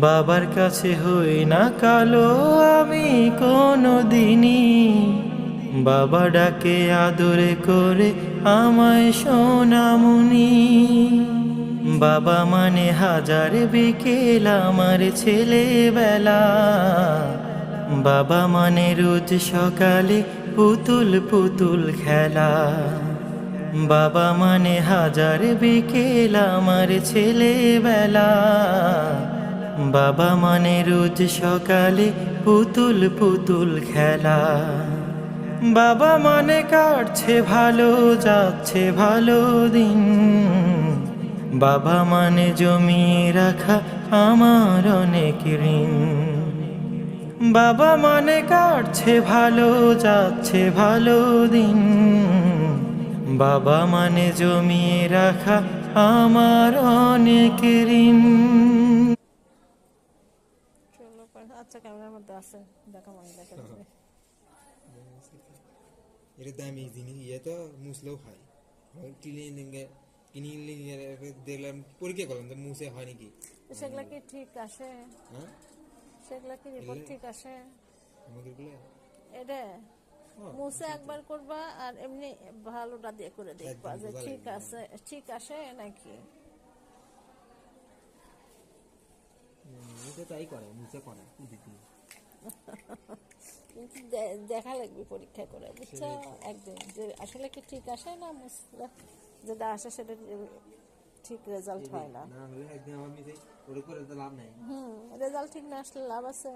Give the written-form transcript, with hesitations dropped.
বাবার কাছে হই না কালো আমি কোনো দিনই, বাবা ডাকে আদরে করে আমায় সোনামুনি। বাবা মানে হাজার বিকেল আমার ছেলেবেলা, বাবা মানে রোজ সকালে পুতুল পুতুল খেলা। বাবা মানে হাজার বিকেল আমার ছেলেবেলা, বাবা মানে রোজ সকালে পুতুল পুতুল খেলা। বাবা মানে কাটছে ভালো যাচ্ছে ভালো দিন, বাবা মানে জমিয়ে রাখা আমার অনেক ঋণ। বাবা মানে কাটছে ভালো যাচ্ছে ভালো দিন, বাবা মানে জমিয়ে রাখা আমার অনেক ঋণ। আচ্ছা, ক্যামেরার মধ্যে আছে, দেখা মনে দেখা যাবে। এটা দামি জিনিস, ইয়ে তো মুসলেও খাই কিনে দেখলাম, পরীক্ষা করলাম তো মুসে হয় নাকি। সেগুলা কি ঠিক আসে? হ্যাঁ, সেগুলা কি রিপোর্ট ঠিক আসে? আমাদের গুলো এটা মুছে একবার করবা আর এমনি ভালোটা দিয়ে করে দেখবা একদিন যে বোঝা ঠিক লাগবে। আছে, ঠিক আসে নাকি। মুসে তাই করে, মুসে করে কিন্তু দেখা লাগবে পরীক্ষা করে, বুঝছো? একদিন যে আসলে কি ঠিক আসে না, মুছলে যেটা আসে সেটা ঠিক রেজাল্ট হয় না। না হলে একদিন আমার মিসে ওরে করে তো লাভ নাই। রেজাল্ট ঠিক না আসলে লাভ আছে?